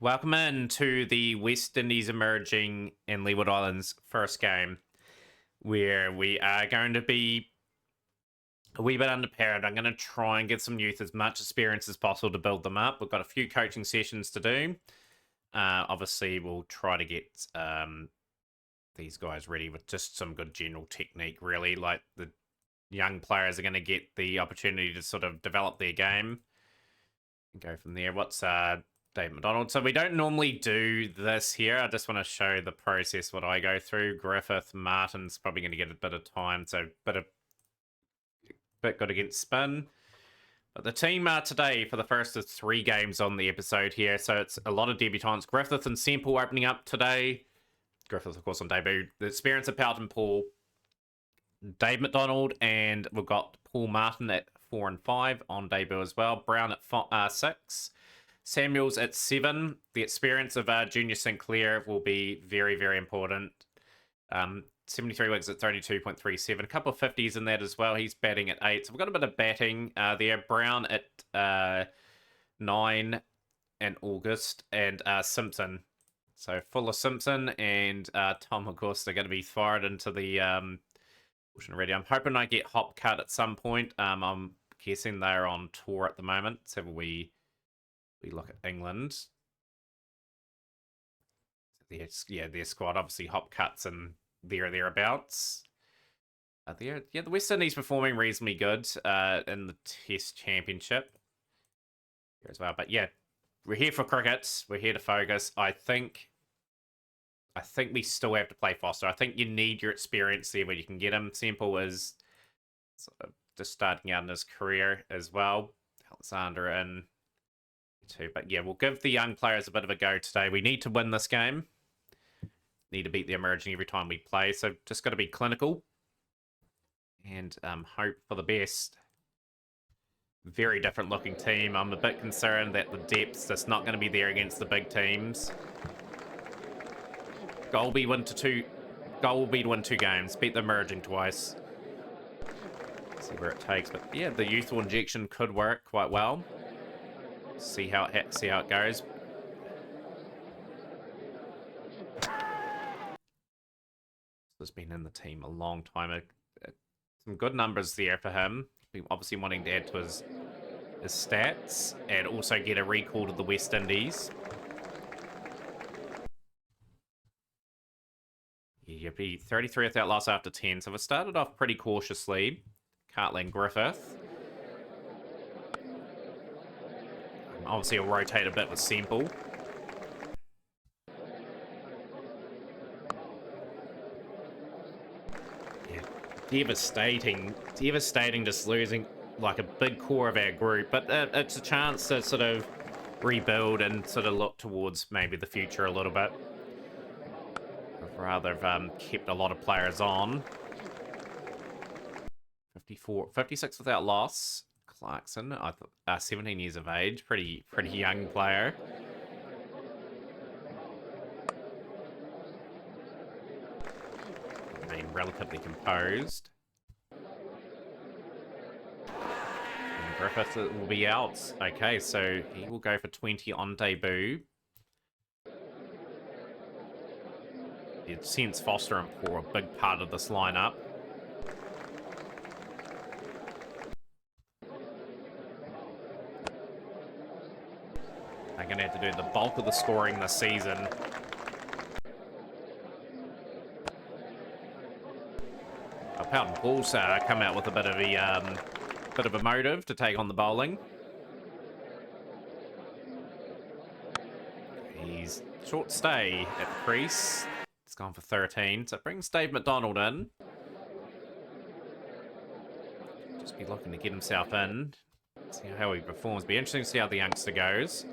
Welcome in to the West Indies emerging in Leeward Islands first game, where we are going to be a wee bit underpowered. I'm going to try and get some youth as much experience as possible to build them up. We've got a few coaching sessions to do. Obviously, we'll try to get these guys ready with just some good general technique, really. Like, the young players are going to get the opportunity to sort of develop their game and go from there. What's Dave McDonald? So we don't normally do this here. I just want to show the process, what I go through. Griffith, Martin's probably going to get a bit of time, so bit good against spin. But the team today for the first of 3 games on the episode here, so it's a lot of debutants. Griffith and Semple opening up today. Griffith, of course, on debut. The experience of Pelton Paul, Dave McDonald, and we've got Paul Martin at 4 and 5 on debut as well. Brown at 6. Samuels at 7. The experience of Junior Sinclair will be very, very important. 73 weeks at 32.37. A couple of 50s in that as well. He's batting at 8. So we've got a bit of batting there. Brown at 9 in August. And Simpson. So Fuller, Simpson, and Tom, of course, they're going to be fired into the already. I'm hoping I get Hop cut at some point. I'm guessing they're on tour at the moment. So we look at England. Their squad, obviously Hop cuts and thereabouts. The West Indies performing reasonably good in the Test Championship here as well. But yeah, we're here for cricket. We're here to focus. I think we still have to play Foster. I think you need your experience there where you can get him. Semple is sort of just starting out in his career as well. Alexander and too. But yeah, we'll give the young players a bit of a go today. We need to win this game. Need to beat the emerging every time we play. So just got to be clinical and hope for the best. Very different looking team. I'm a bit concerned that the depth's just not going to be there against the big teams. Goal will be to win 2 games. Beat the emerging twice. See where it takes. But yeah, the youthful injection could work quite well. See how it goes. He's been in the team a long time. Some good numbers there for him. Obviously wanting to add to his stats and also get a recall to the West Indies. You'd be 33 without loss after 10. So we started off pretty cautiously. Cartland Griffith. Obviously, he'll rotate a bit with Semple. Yeah, devastating just losing like a big core of our group. But it's a chance to sort of rebuild and sort of look towards maybe the future a little bit. I'd rather have kept a lot of players on. 56 without loss. Clarkson, 17 years of age, pretty young player. Remain relatively composed. And Griffith will be out. Okay, so he will go for 20 on debut. It seems Foster and Paul are a big part of this lineup. Going to have to do the bulk of the scoring this season. Pelton Paul's come out with a bit of a motive to take on the bowling. He's short stay at the crease. It's gone for 13, so it brings Dave McDonald in. Just be looking to get himself in. See how he performs. Be interesting to see how the youngster goes.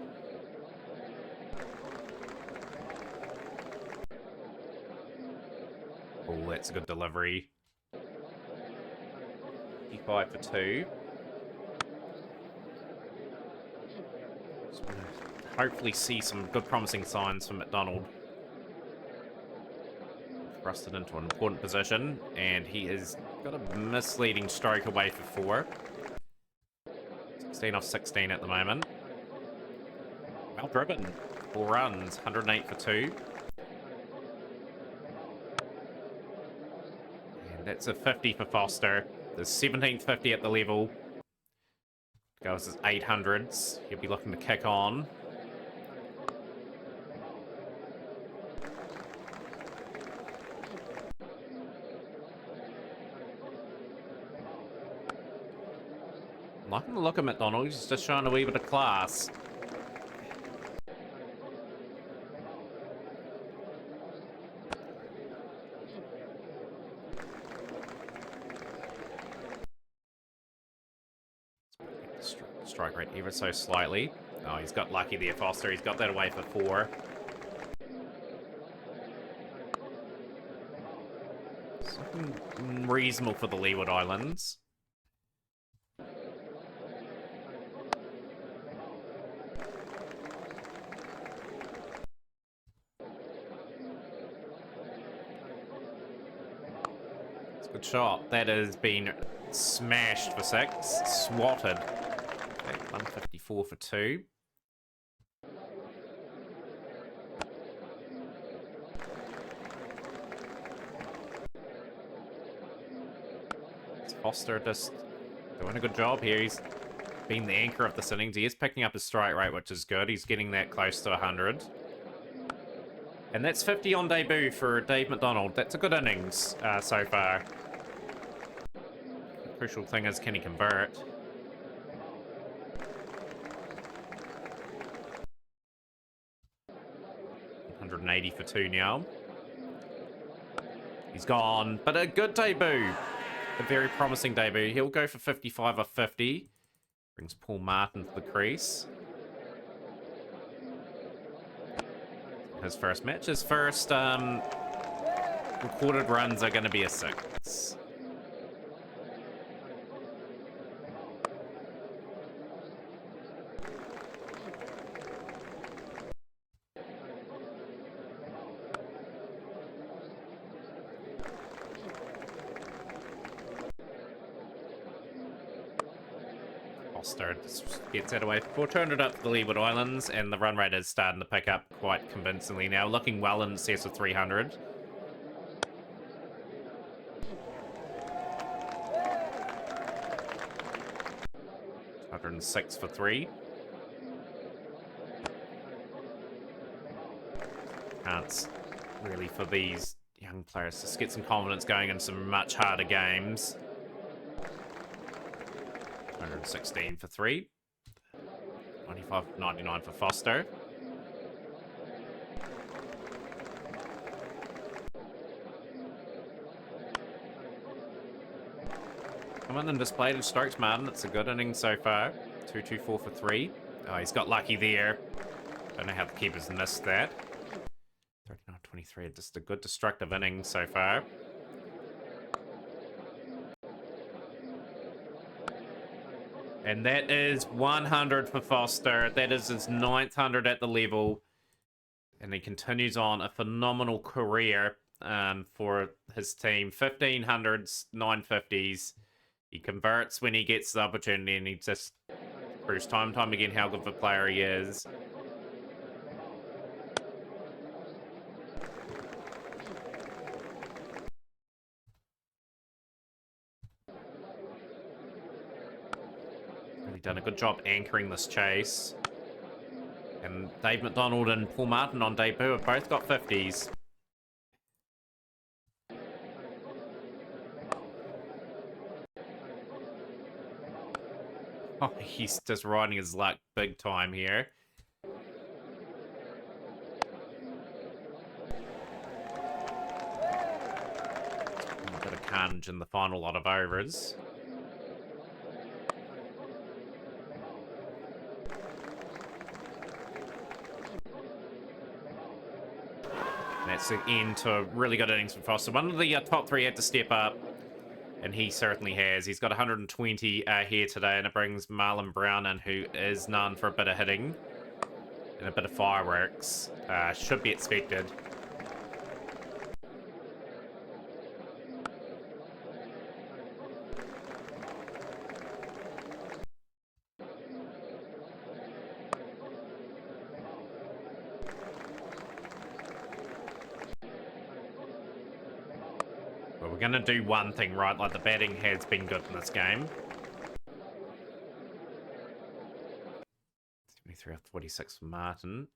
Oh, that's a good delivery. 55 for 2. Just want to hopefully see some good promising signs from McDonald. Thrusted into an important position, and he has got a misleading stroke away for 4. 16 off 16 at the moment. Well driven. 4 runs, 108 for 2. And that's a 50 for Foster. The 17th 50 at the level. Goes as 800s. He'll be looking to kick on. I'm liking the look of McDonald. He's just showing a wee bit of class. Strike rate ever so slightly. Oh, he's got lucky there, Foster. He's got that away for 4. Something reasonable for the Leeward Islands. It's a good shot. That has been smashed for 6. Swatted. 154 for 2. It's Foster just doing a good job here. He's been the anchor of this innings. He is picking up his strike rate, which is good. He's getting that close to 100. And that's 50 on debut for Dave McDonald. That's a good innings so far. The crucial thing is, can he convert? 180 for 2 now. He's gone, but a good debut. A very promising debut. He'll go for 55 or 50. Brings Paul Martin to the crease. His first match. His first recorded runs are going to be a 6. Foster gets that away for 200 up to the Leeward Islands, and the run rate is starting to pick up quite convincingly now, looking well in excess of 300. $106 for 3. Chance really for these young players to get some confidence going in some much harder games. 116 for 3. 95.99 for Foster. Come on and displayed his strokes, Martin. It's a good inning so far. 224 for 3. Oh, he's got lucky there. Don't know how the keepers missed that. 39.23. Just a good destructive inning so far. And that is 100 for Foster. That is his 9th 100 at the level. And he continues on a phenomenal career for his team. 1500s, 950s. He converts when he gets the opportunity, and he just proves time and time again how good of a player he is. Really done a good job anchoring this chase. And Dave McDonald and Paul Martin on debut have both got 50s. Oh, he's just riding his luck big time here. A bit of carnage in the final lot of overs. And that's the end to a really good innings from Foster. One of the top 3 had to step up. And he certainly has. He's got 120 here today, and it brings Marlon Brown in, who is known for a bit of hitting and a bit of fireworks. Should be expected. We're going to do one thing right, like the batting has been good in this game. 73 off 46 for Martin.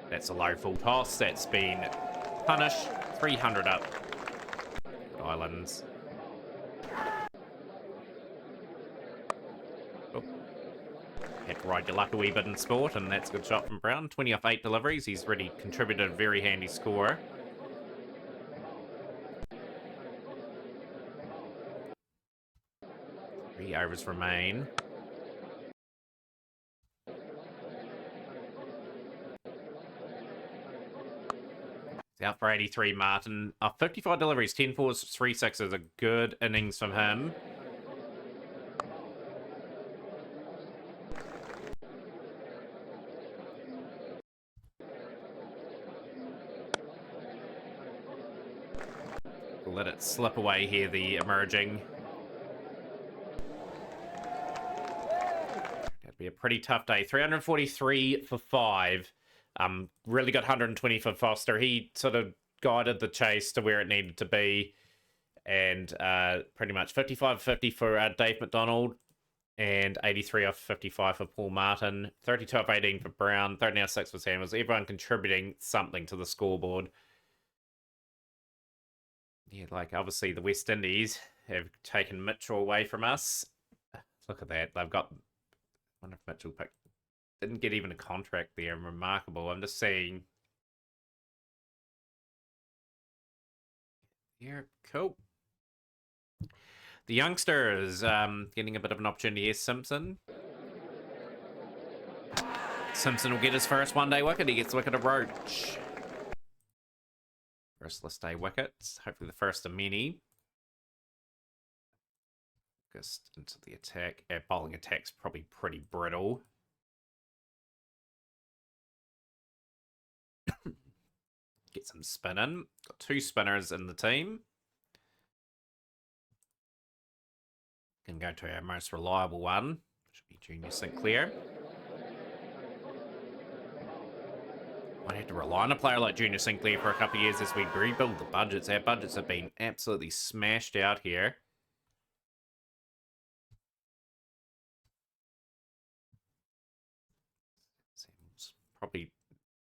That's a low full toss. That's been punished. 300 up. Islands. Oh. Had to ride your luck a wee bit in sport, and that's a good shot from Brown. 20 off 8 deliveries. He's really contributed a very handy score. Three overs remain. Out for 83, Martin. 55 deliveries, 10 fours, 3 sixes. A good innings from him. We'll let it slip away here, the emerging. That'd be a pretty tough day. 343 for 5. Really got 120 for Foster. He sort of guided the chase to where it needed to be. And pretty much 55-50 for Dave McDonald. And 83 off 55 for Paul Martin. 32 off 18 for Brown. 13 off 6 for Samuels. Everyone contributing something to the scoreboard. Yeah, like obviously the West Indies have taken Mitchell away from us. Look at that. They've got... I wonder if Mitchell picked... Didn't get even a contract there. Remarkable. I'm just saying. Yeah, cool. The youngsters getting a bit of an opportunity here. Simpson. Simpson will get his first one-day wicket. He gets the wicket of Roach. First list day wickets. Hopefully the first of many. Just into the attack. Our bowling attack's probably pretty brittle. Get some spinning. Got 2 spinners in the team. Can go to our most reliable one. Should be Junior Sinclair. Might have to rely on a player like Junior Sinclair for a couple of years as we rebuild the budgets. Our budgets have been absolutely smashed out here. Seems probably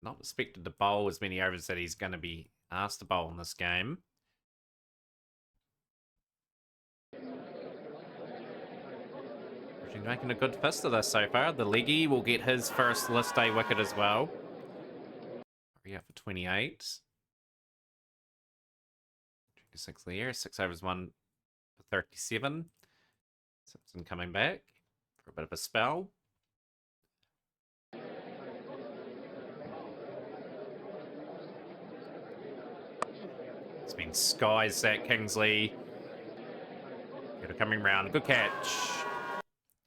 not expected to bowl as many overs that he's going to be asked to bowl in this game. He's making a good fist of this so far. The leggy will get his first list day wicket as well. 3 out for 28. 26 there. 6 overs, 1 for 37. Simpson coming back for a bit of a spell. It's been skies, Zach Kingsley. Coming round. Good catch.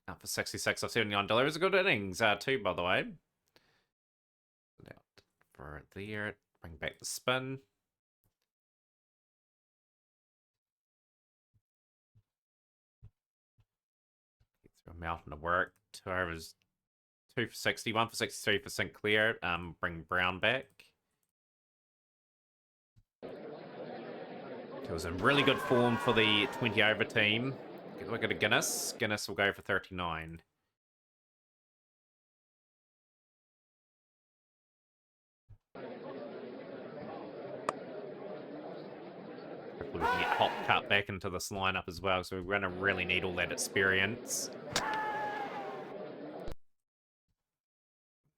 Out for 66 off 79 deliveries. A good innings, too, by the way. Out for there. Bring back the spin. Get through a mountain of work. 2 overs. 2 for 60. 1 for 63 for Sinclair. Bring Brown back. It was in really good form for the 20 over team. Get a look at Guinness. Guinness will go for 39. Hopefully we can get Hop Cut back into this lineup as well, so we're going to really need all that experience.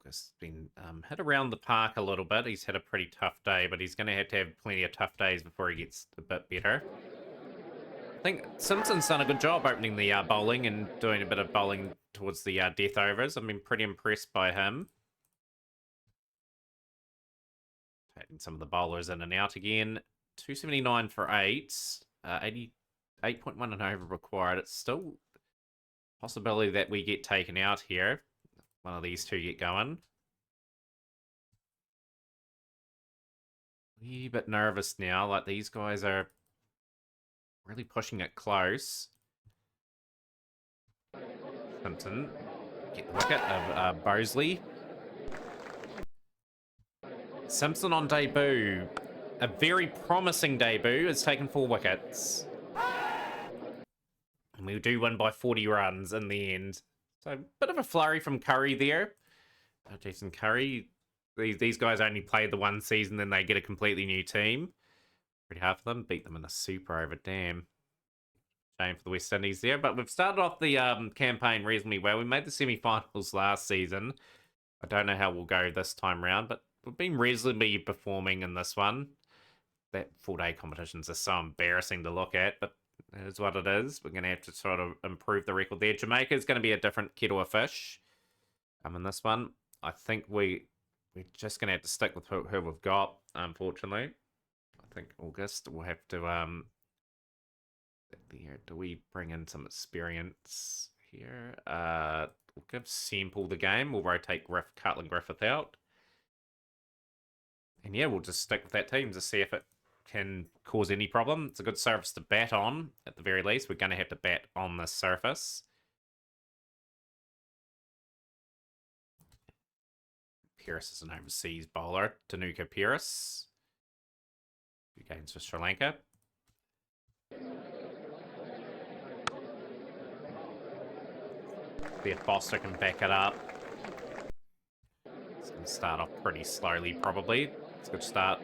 Just been hit around the park a little bit. He's had a pretty tough day, but he's going to have plenty of tough days before he gets a bit better. I think Simpson's done a good job opening the bowling and doing a bit of bowling towards the death overs. I've been pretty impressed by him. Taking some of the bowlers in and out again. 279 for 8. 88.1 and over required. It's still a possibility that we get taken out here. One of these two get going. A wee bit nervous now. Like, these guys are really pushing it close. Simpson. Get the wicket of Bosley. Simpson on debut. a very promising debut, has taken 4 wickets. And we do win by 40 runs in the end. So, a bit of a flurry from Curry there. Jason Curry. These guys only played the one season, then they get a completely new team. Pretty hard for them. Beat them in a super over. Damn. Shame for the West Indies there. But we've started off the campaign reasonably well. We made the semi-finals last season. I don't know how we'll go this time round, but we've been reasonably performing in this one. That 4-day competitions are so embarrassing to look at, but it is what it is. We're going to have to sort of improve the record there. Jamaica is going to be a different kettle of fish. In this one, I think we're just going to have to stick with who we've got, unfortunately. I think August will have to... do we bring in some experience here? We'll give Semple the game. We'll rotate Cartland Griffith out. And yeah, we'll just stick with that team to see if it can cause any problem. It's a good surface to bat on, at the very least. We're going to have to bat on this surface. Pearce is an overseas bowler. Tanuka Pearce. 2 games for Sri Lanka. See if Foster can back it up. It's going to start off pretty slowly, probably. It's a good start.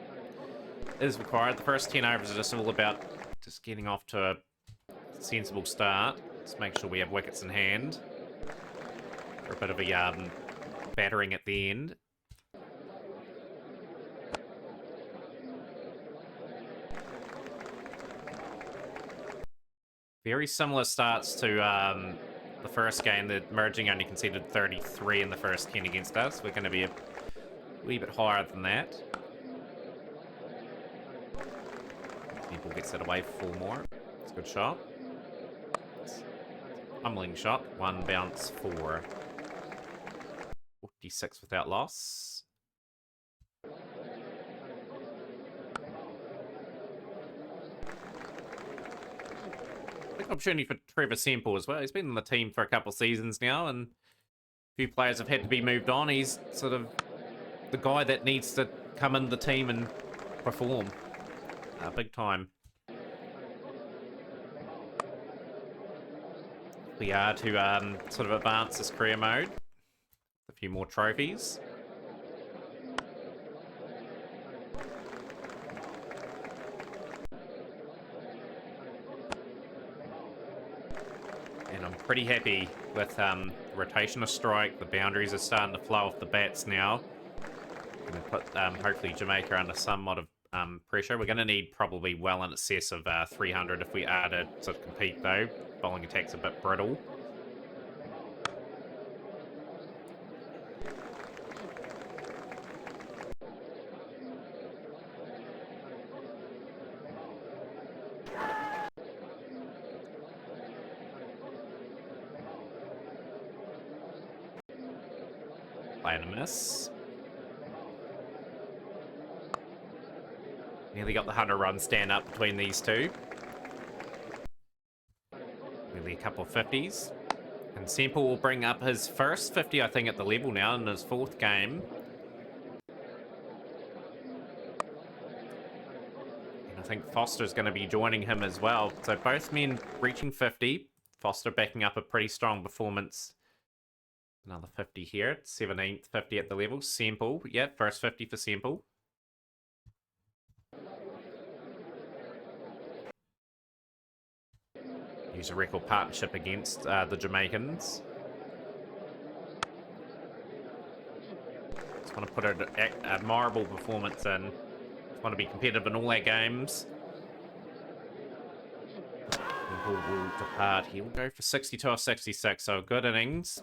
It is required. The first 10 overs are just all about just getting off to a sensible start. Just make sure we have wickets in hand. For a bit of a battering at the end. Very similar starts to the first game. The merging only conceded 33 in the first 10 against us. We're going to be a wee bit higher than that. People gets it away for 4 more. It's a good shot. Humbling shot. 1 bounce for 56 without loss. Big opportunity for Trevor Semple as well. He's been in the team for a couple of seasons now, and a few players have had to be moved on. He's sort of the guy that needs to come in the team and perform big time. We are to sort of advance this career mode. A few more trophies. And I'm pretty happy with the rotation of strike. The boundaries are starting to flow off the bats now. Going to put hopefully Jamaica under somewhat of pressure. We're going to need probably well in excess of 300 if we are to sort of compete, though. Bowling attack's a bit brittle. Playing a miss. Nearly got the 100-run stand up between these two. Nearly a couple of 50s. And Semple will bring up his first 50, I think, at the level now in his 4th game. And I think Foster's going to be joining him as well. So both men reaching 50. Foster backing up a pretty strong performance. Another 50 here. 17th 50 at the level. Semple. Yeah, first 50 for Semple. Use a record partnership against the Jamaicans. Just want to put an admirable performance in. Just want to be competitive in all our games. Will depart. He will go for 62 or 66, so a good innings.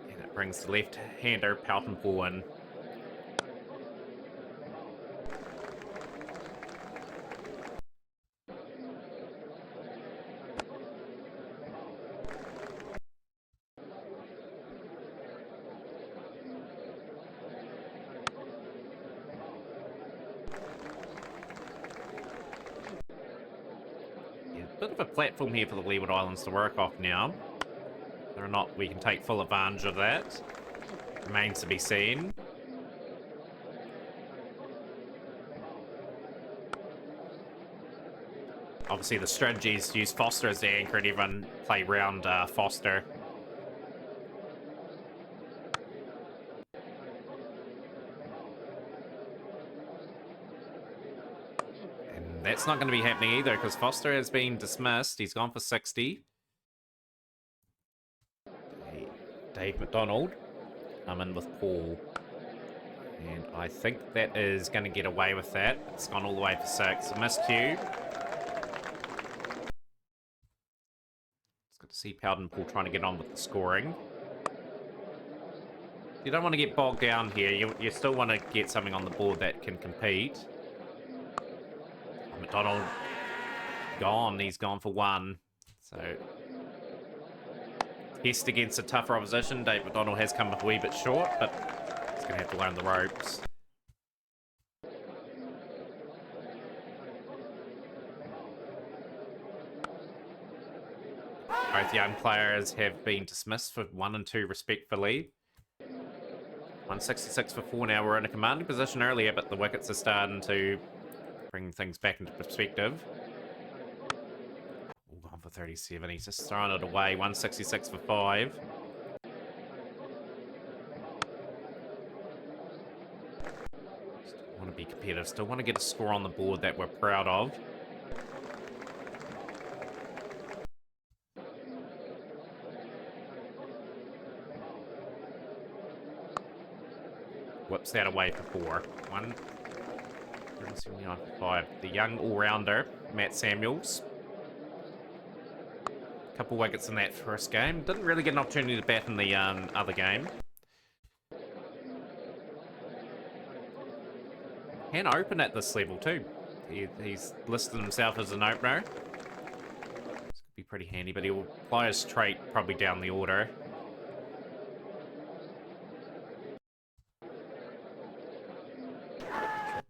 And it brings the left-hander Paltenpool in. Bit of a platform here for the Leeward Islands to work off now. Whether or not we can take full advantage of that remains to be seen. obviously the strategy is to use Foster as the anchor and everyone play round Foster. And that's not going to be happening either because Foster has been dismissed. He's gone for 60. Dave McDonald. I'm in with Paul. And I think that is going to get away with that. It's gone all the way for 6. A miscue. It's good to see Powden Paul trying to get on with the scoring. You don't want to get bogged down here. You still want to get something on the board that can compete. McDonald gone. He's gone for 1. So test against a tougher opposition. Dave McDonald has come a wee bit short, but he's going to have to learn the ropes. Both young players have been dismissed for 1 and 2 respectively. 166 for 4 now. We're in a commanding position earlier, but the wickets are starting to bring things back into perspective. All gone for 37. He's just throwing it away. 166 for 5. Still want to be competitive. Still want to get a score on the board that we're proud of. Whips that away for 4. 179 for 5. The young all-rounder, Matt Samuels. A couple wickets in that first game. Didn't really get an opportunity to bat in the other game. Can open at this level too. He's listed himself as an opener. This could be pretty handy, but he'll apply his trait probably down the order.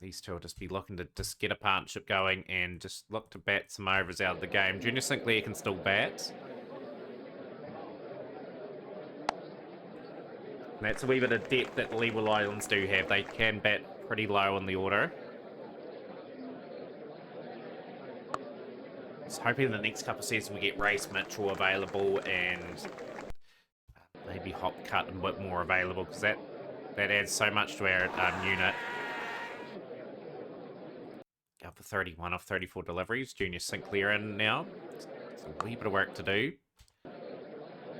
These two will just be looking to just get a partnership going and just look to bat some overs out of the game. Junior Sinclair can still bat. And that's a wee bit of depth that the Leeward Islands do have. They can bat pretty low in the order. Just hoping in the next couple of seasons we get Race Mitchell available and maybe Hopcut a bit more available because that adds so much to our unit. Up for 31 off 34 deliveries. Junior Sinclair in now. It's a wee bit of work to do. We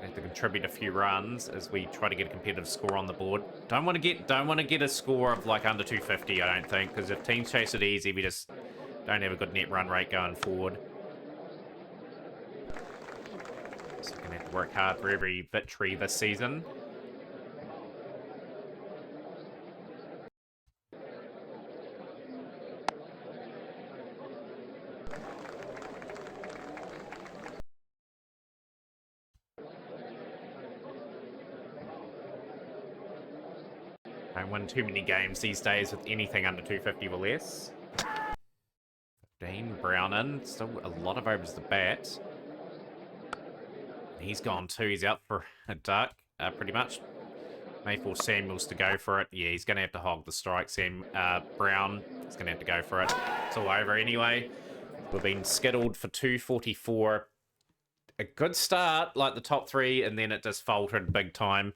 have to contribute a few runs as we try to get a competitive score on the board. Don't want to get a score of like under 250, I don't think, because if teams chase it easy, we just don't have a good net run rate going forward. So we're gonna have to work hard for every victory this season. Don't win too many games these days with anything under 250 or less. 15, Brown in. Still a lot of overs to bat. He's gone too. He's out for a duck, pretty much. May force Samuels to go for it. Yeah, he's going to have to hog the strike. Brown is going to have to go for it. It's all over anyway. We've been skittled for 244. A good start, like the top 3, and then it just faltered big time.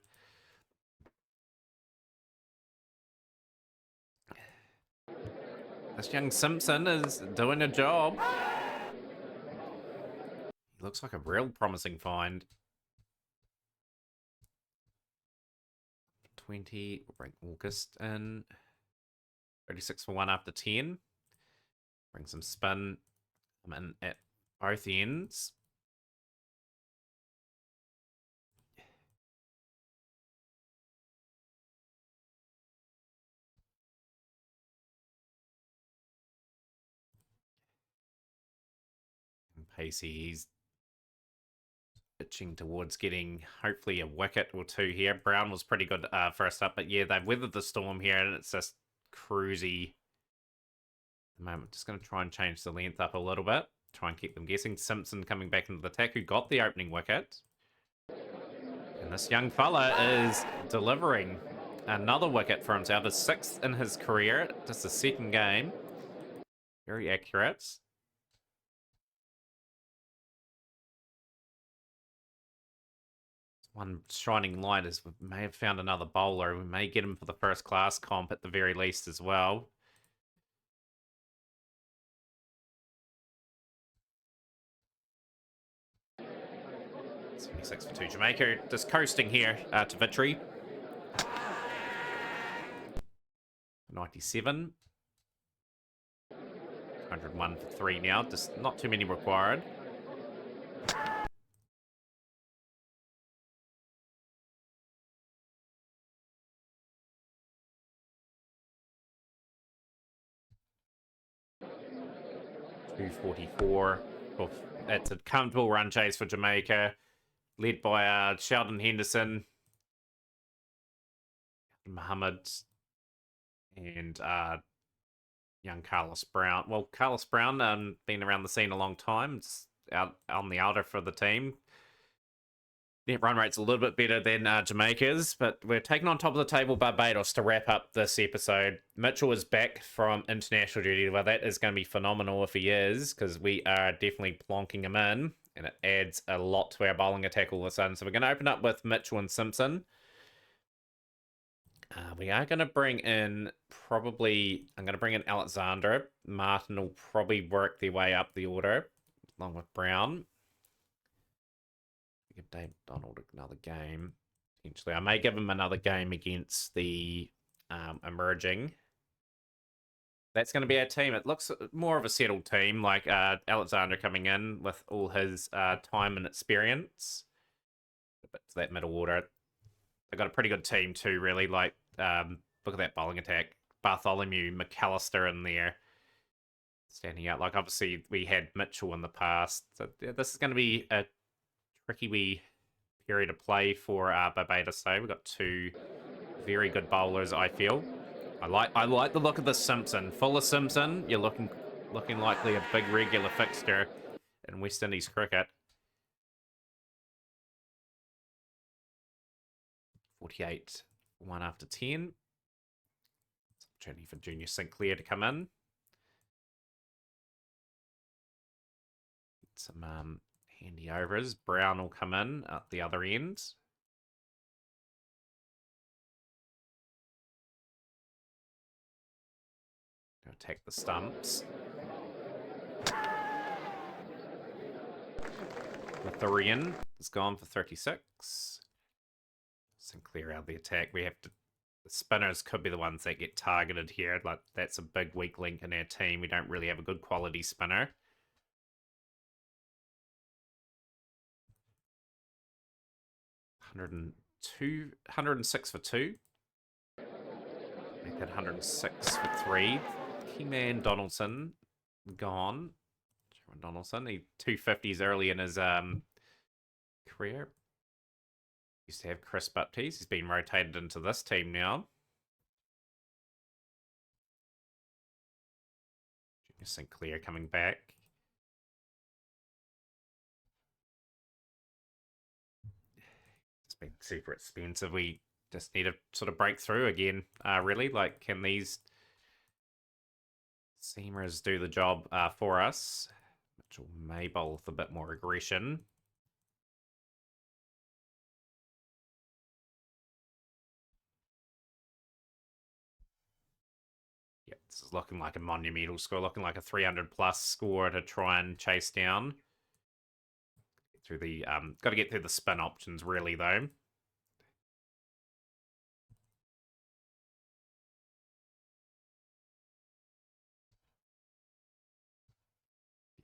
This young Simpson is doing a job. He looks like a real promising find. 20, we'll bring August in. 36 for 1 after 10. Bring some spin. I'm in at both ends. Pacey, he's itching towards getting hopefully a wicket or 2 here. Brown was pretty good first up, but yeah, they've weathered the storm here and it's just cruisy. At the moment, just going to try and change the length up a little bit. Try and keep them guessing. Simpson coming back into the attack, who got the opening wicket. And this young fella is delivering another wicket for himself. His 6th in his career, just the 2nd game. Very accurate. one shining light is we may have found another bowler. We may get him for the first class comp at the very least as well. $76 for 2. Jamaica just coasting here to victory. 97. 101 for 3 now. Just not too many required. $244. That's a comfortable run chase for Jamaica, led by Sheldon Henderson, Muhammad, and young Carlos Brown. Well, Carlos Brown, been around the scene a long time. It's out on the outer for the team. Net run rate's a little bit better than Jamaica's, but we're taking on top of the table Barbados to wrap up this episode. Mitchell is back from international duty. Well, that is going to be phenomenal if he is, because we are definitely plonking him in, and it adds a lot to our bowling attack all of a sudden. So we're going to open up with Mitchell and Simpson. We are going to bring in I'm going to bring in Alexander. Martin will probably work their way up the order, along with Brown. Give Dave Donald another game. Potentially, I may give him another game against the emerging. That's going to be our team. It looks more of a settled team, like Alexander coming in with all his time and experience. But to that middle order, they've got a pretty good team too, really. Like, look at that bowling attack. Bartholomew, McAllister in there, standing out. Like, obviously, we had Mitchell in the past. So yeah, this is going to be a tricky wee period of play for Barbados today. We've got two very good bowlers, I feel. I like the look of the Simpson. Fuller Simpson, you're looking likely a big regular fixture in West Indies cricket. 48, 1 after 10. Opportunity for Junior Sinclair to come in. Some handy overs. Brown will come in at the other end. Go attack the stumps. Mathurian is gone for 36. Sinclair out of the attack. The spinners could be the ones that get targeted here. Like, that's a big weak link in our team. We don't really have a good quality spinner. $106 for 2. Make that 106 for 3. Keyman Donaldson gone. Sherman Donaldson, he 250s early in his career. Used to have Chris Baptiste. He's been rotated into this team now. Junior Sinclair coming back. It's been super expensive. We just need to sort of break through again, really. Like, can these seamers do the job for us? Mitchell may bowl with a bit more aggression. Yeah, this is looking like a monumental score, looking like a 300 plus score to try and chase down. Through the got to get through the spin options, really, though.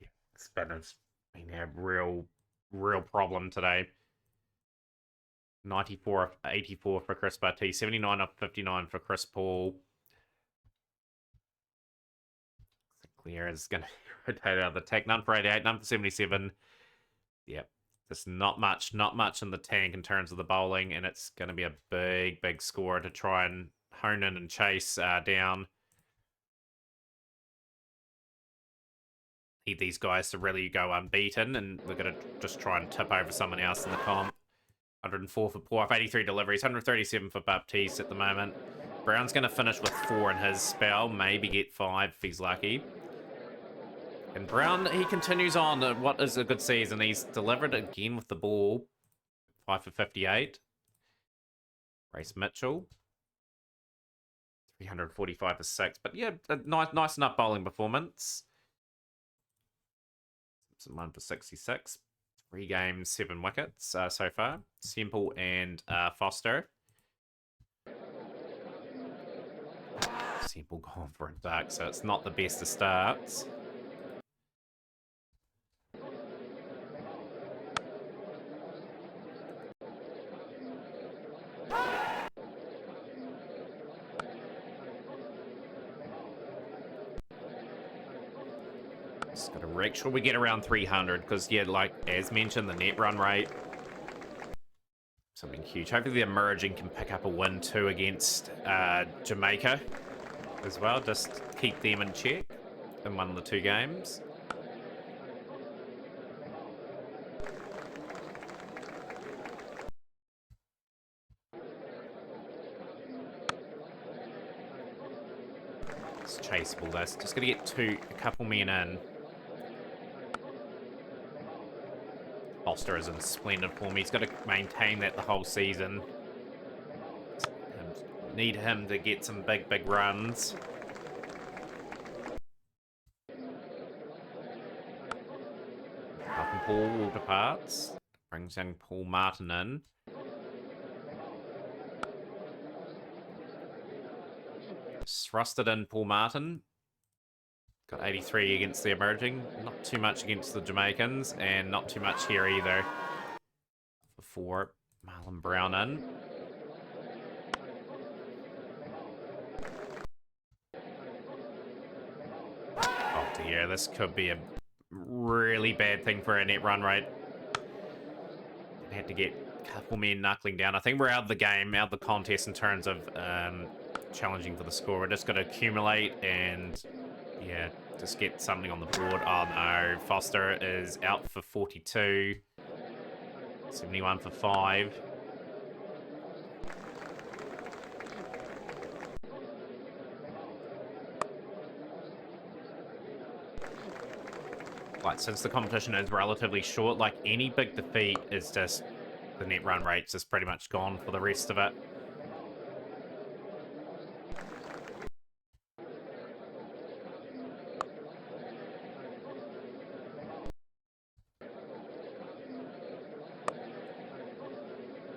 Yeah, spinners been a real problem today. 94 off 84 for Chris Baptiste, 79 off 59 for Chris Paul. Sinclair is going to rotate out of the attack. None for 88, none for 77. Yep. There's not much in the tank in terms of the bowling, and it's going to be a big score to try and hone in and chase down. Need these guys to really go unbeaten, and we're going to just try and tip over someone else in the comp. 104 for Poor, 83 deliveries, 137 for Baptiste at the moment. Brown's going to finish with 4 in his spell, maybe get 5 if he's lucky. And Brown, he continues on what is a good season. He's delivered again with the ball 5 for 58. Race Mitchell. 345 for 6. But yeah, a nice enough bowling performance. 1 for 66. 3 games, 7 wickets so far. Semple and Foster. Semple gone for a duck, so it's not the best of starts. Just got to make sure we get around 300 because, yeah, like as mentioned, the net run rate, something huge. Hopefully the emerging can pick up a win too against Jamaica as well. Just keep them in check in one of the 2 games. It's chaseable. That's just going to get a couple men in. Foster is in splendid form. He's got to maintain that the whole season. Need him to get some big runs. Up and Paul will departs. Brings young Paul Martin in. Thrusted in Paul Martin. Got 83 against the emerging. Not too much against the Jamaicans, and not too much here either. For 4, Marlon Brown in. Oh dear, this could be a really bad thing for our net run rate. We had to get a couple men knuckling down. I think we're out of the game, out of the contest in terms of challenging for the score. We're just going to accumulate and, yeah, just get something on the board. Oh no, Foster is out for 42. 71 for 5. Like, since the competition is relatively short, like any big defeat is just, the net run rate's just pretty much gone for the rest of it.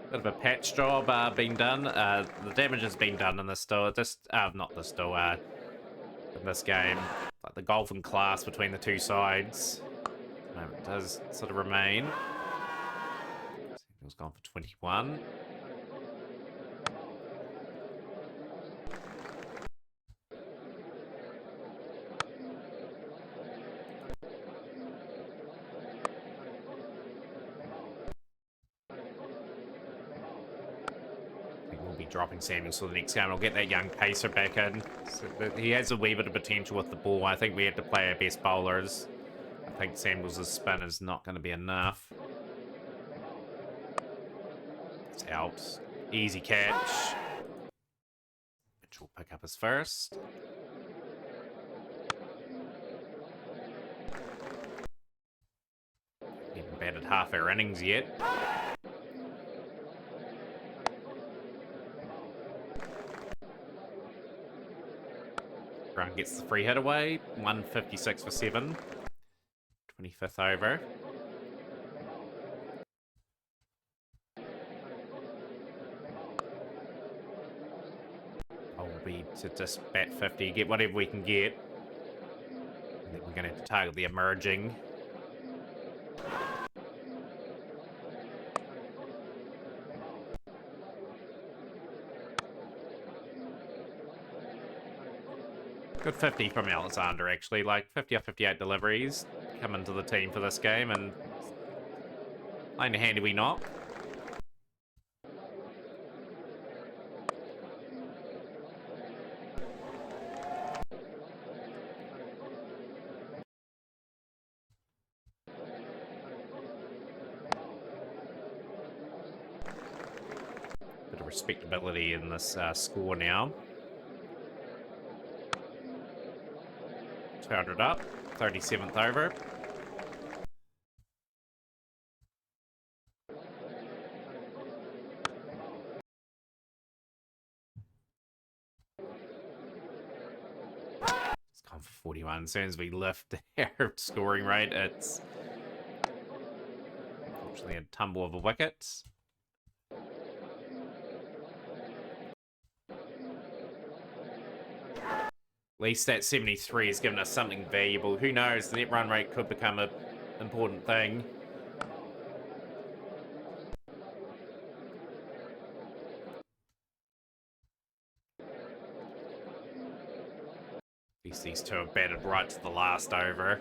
Bit of a patch job being done. The damage has been done in this still. Not this still. In this game, like the golfing class between the 2 sides, it does sort of remain. It was gone for 21. Dropping Samuels for the next game. I'll get that young pacer back in. So he has a wee bit of potential with the ball. I think we have to play our best bowlers. I think Samuels' spin is not going to be enough. It's out. Easy catch. Mitch will pick up his first. Haven't batted half our innings yet. Brown gets the free hit away. 156 for 7. 25th over. I'll be to just bat 50, get whatever we can get. And then we're going to have to target the emerging. Good 50 from Alexander, actually. Like 50 or 58 deliveries come into the team for this game, and playing a handy wee knock. Bit of respectability in this score now. 200 up, 37th over. on 41. As soon as we lift their scoring rate, it's unfortunately a tumble of a wicket. At least that 73 has given us something valuable. Who knows? The net run rate could become an important thing. At least these two have batted right to the last over.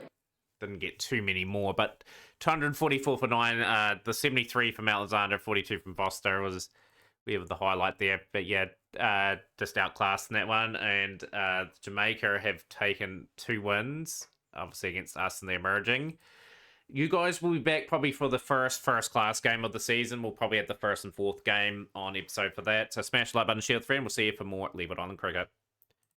Didn't get too many more, but 244 for 9. The 73 from Alexander, 42 from Foster was we have the highlight there. But yeah, just outclassed in that one. And Jamaica have taken 2 wins, obviously against us in the emerging. You guys will be back probably for the first class game of the season. We'll probably have the first and fourth game on episode for that. So smash the like button, share with a friend. We'll see you for more Leeward Island Cricket.